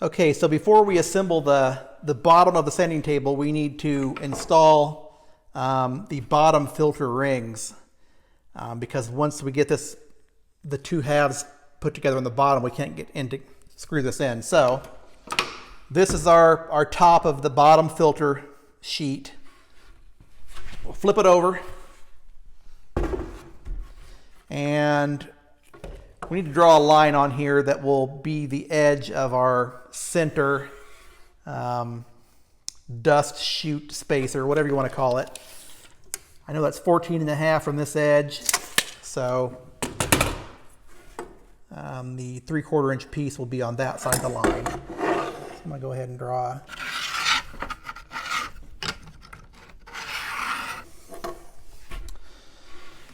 Okay, so before we assemble the bottom of the sanding table, we need to install the bottom filter rings because once we get the two halves put together on the bottom, we can't get in to screw this in. So this is our top of the bottom filter sheet. We'll flip it over, and we need to draw a line on here that will be the edge of our center dust chute spacer, whatever you want to call it. I know that's 14.5 from this edge, so the 3/4 inch piece will be on that side of the line. So I'm going to go ahead and draw.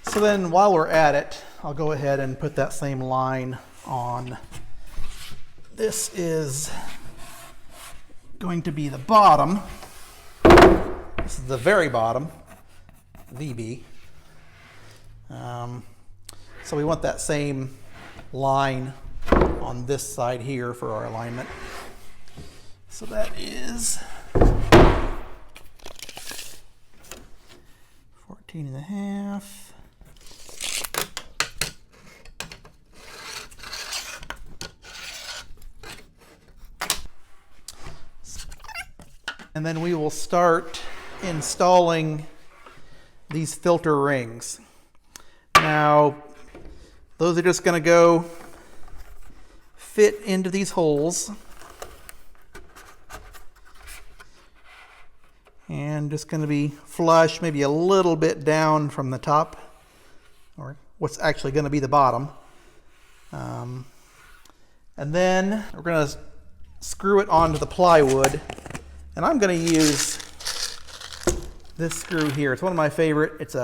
So then while we're at it, I'll go ahead and put that same line on. This is going to be the bottom. This is the very bottom, VB. So we want that same line on this side here for our alignment. So that is 14.5. And then we will start installing these filter rings. Now, those are just going to go fit into these holes. And just going to be flush, maybe a little bit down from the top, or what's actually going to be the bottom. And then we're going to screw it onto the plywood. And I'm going to use this screw here. It's one of my favorite. It's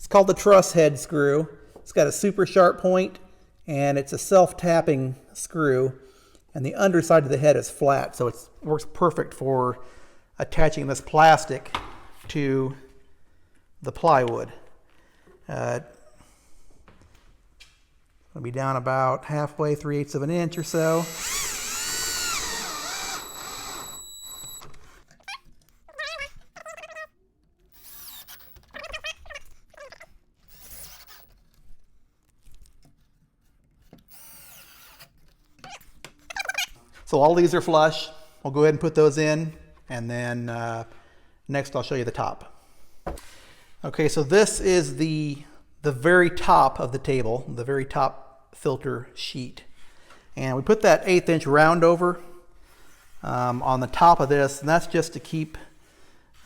called the Truss head screw. It's got a super sharp point, and it's a self-tapping screw. And the underside of the head is flat, so it works perfect for attaching this plastic to the plywood. It'll be down about halfway, 3/8 of an inch or so. So all these are flush. We'll go ahead and put those in, and then next I'll show you the top. Okay, so this is the very top of the table, the very top filter sheet. And we put that 1/8 inch round over on the top of this, and that's just to keep,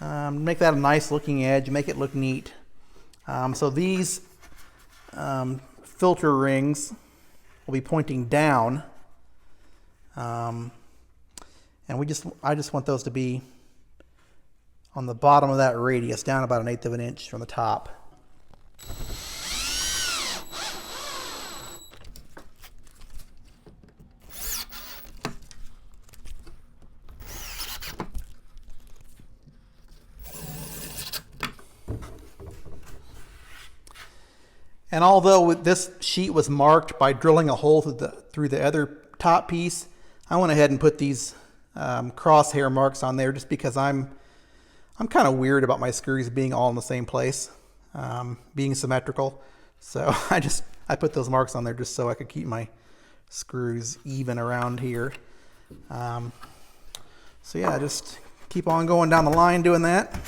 make that a nice looking edge, make it look neat. So these filter rings will be pointing down. And I just want those to be on the bottom of that radius, down about 1/8 of an inch from the top. And although this sheet was marked by drilling a hole through the other top piece, I went ahead and put these crosshair marks on there just because I'm kind of weird about my screws being all in the same place, being symmetrical. So I put those marks on there just so I could keep my screws even around here. So yeah, just keep on going down the line doing that.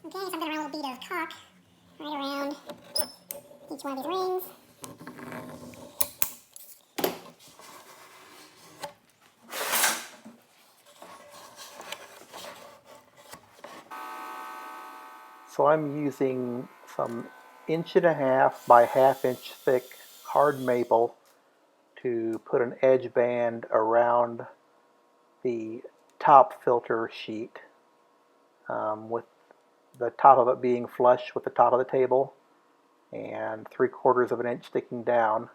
Okay, so I'm going to run a little bead of caulk right around each one of these rings. So I'm using some 1.5 by 1/2 inch thick hard maple to put an edge band around the top filter sheet, with the top of it being flush with the top of the table and 3/4 of an inch sticking down.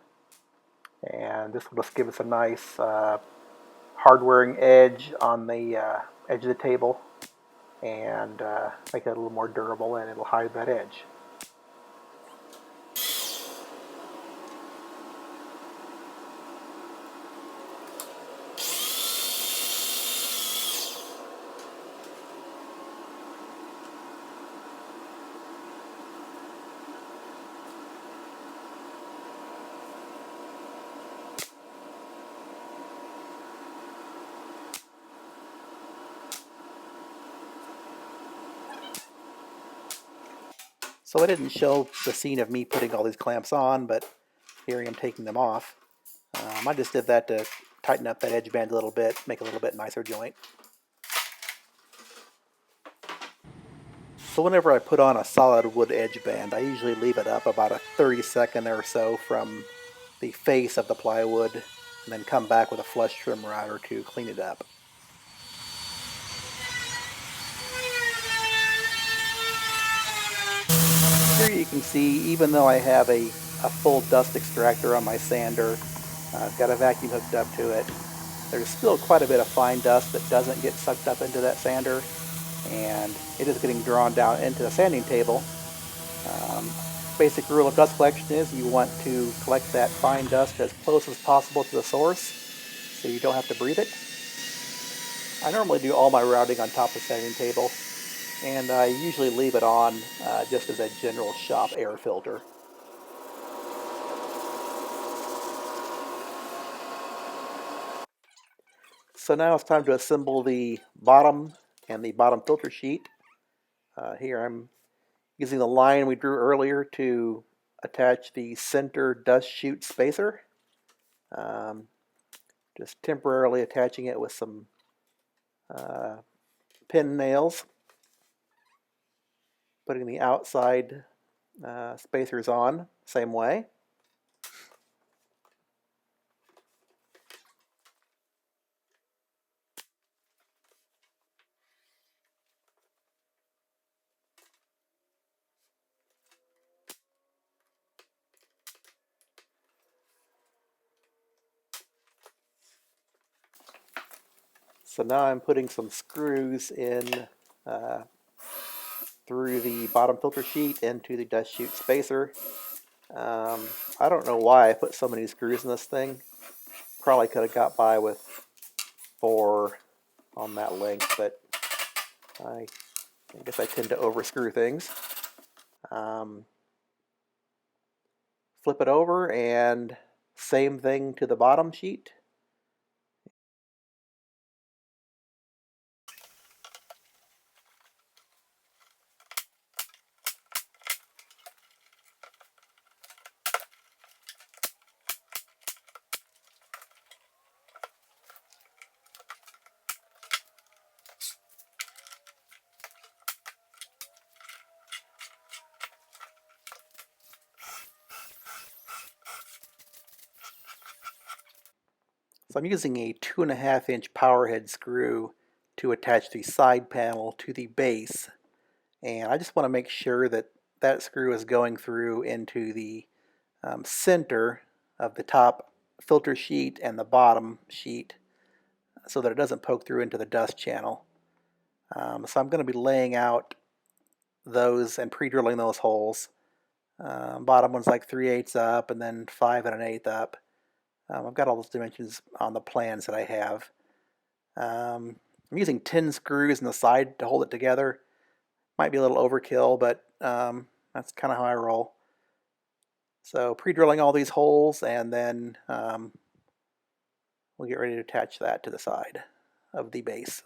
And this will just give us a nice hard wearing edge on the edge of the table, and make it a little more durable, and it'll hide that edge. So I didn't show the scene of me putting all these clamps on, but here I am taking them off. I just did that to tighten up that edge band a little bit, make a little bit nicer joint. So whenever I put on a solid wood edge band, I usually leave it up about a 30-second or so from the face of the plywood, and then come back with a flush trim router to clean it up. Here you can see, even though I have a full dust extractor on my sander, I've got a vacuum hooked up to it, there's still quite a bit of fine dust that doesn't get sucked up into that sander, and it is getting drawn down into the sanding table. Basic rule of dust collection is you want to collect that fine dust as close as possible to the source so you don't have to breathe it. I normally do all my routing on top of the sanding table, and I usually leave it on just as a general shop air filter. So now it's time to assemble the bottom and the bottom filter sheet. Here I'm using the line we drew earlier to attach the center dust chute spacer. Just temporarily attaching it with some pin nails. Putting the outside spacers on, same way. So now I'm putting some screws in through the bottom filter sheet into the dust chute spacer. I don't know why I put so many screws in this thing. Probably could have got by with 4 on that length, but I guess I tend to overscrew things. Flip it over, and same thing to the bottom sheet. So I'm using a 2.5-inch power head screw to attach the side panel to the base, and I just want to make sure that that screw is going through into the center of the top filter sheet and the bottom sheet so that it doesn't poke through into the dust channel. So I'm going to be laying out those and pre-drilling those holes. Bottom one's like 3/8 up, and then 5 1/8 up. I've got all those dimensions on the plans that I have. I'm using 10 screws in the side to hold it together. Might be a little overkill, but that's kind of how I roll. So pre-drilling all these holes, and then we'll get ready to attach that to the side of the base.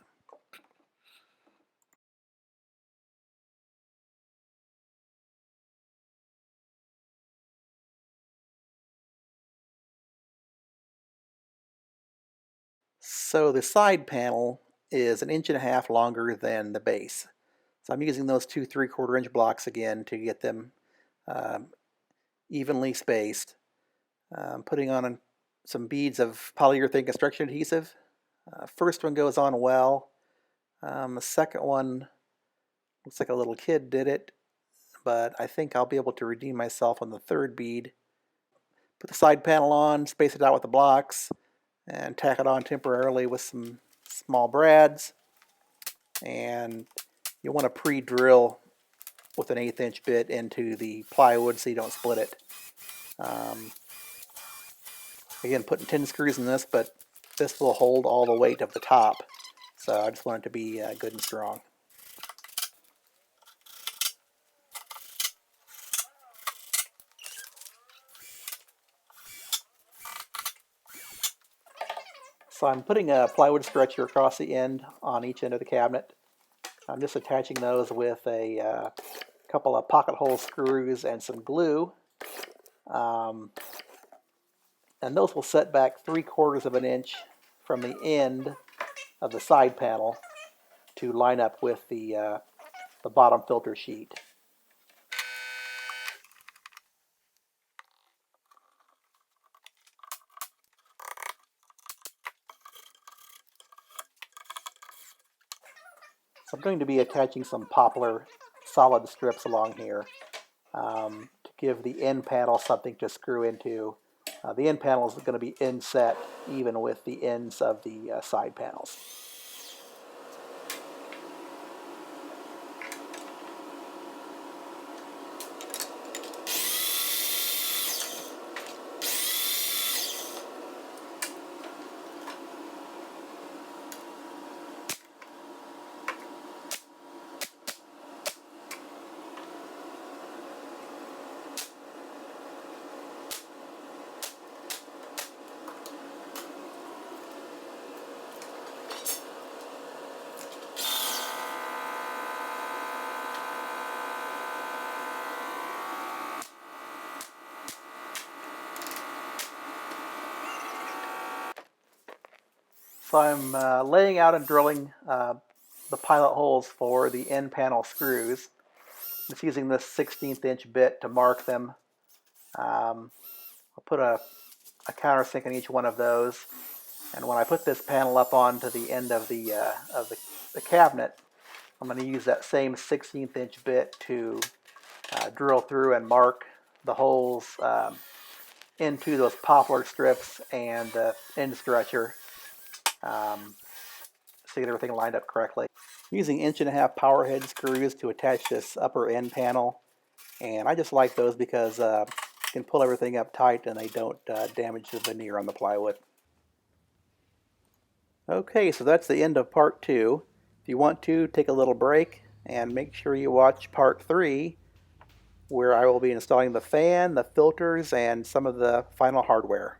So the side panel is 1.5 inches longer than the base. So I'm using those 2 3/4 inch blocks again to get them evenly spaced. Putting on some beads of polyurethane construction adhesive. First one goes on well. The second one looks like a little kid did it, but I think I'll be able to redeem myself on the third bead. put the side panel on, space it out with the blocks, and tack it on temporarily with some small brads. And you want to pre-drill with an 1/8 inch bit into the plywood so you don't split it. Again, putting 10 screws in this, but this will hold all the weight of the top. So I just want it to be good and strong. So I'm putting a plywood stretcher across the end on each end of the cabinet. I'm just attaching those with a couple of pocket hole screws and some glue. And those will set back 3/4 of an inch from the end of the side panel to line up with the bottom filter sheet. So I'm going to be attaching some poplar solid strips along here to give the end panel something to screw into. The end panel is going to be inset even with the ends of the side panels. So I'm laying out and drilling the pilot holes for the end panel screws. Just using this 1/16 inch bit to mark them. I'll put a countersink in each one of those, and when I put this panel up onto the end of the cabinet, I'm going to use that same 1/16 inch bit to drill through and mark the holes into those poplar strips and the end stretcher. So get everything lined up correctly. I'm using 1.5" power head screws to attach this upper end panel, and I just like those because you can pull everything up tight and they don't damage the veneer on the plywood. Okay, so that's the end of part 2. If you want to, take a little break and make sure you watch part 3, where I will be installing the fan, the filters, and some of the final hardware.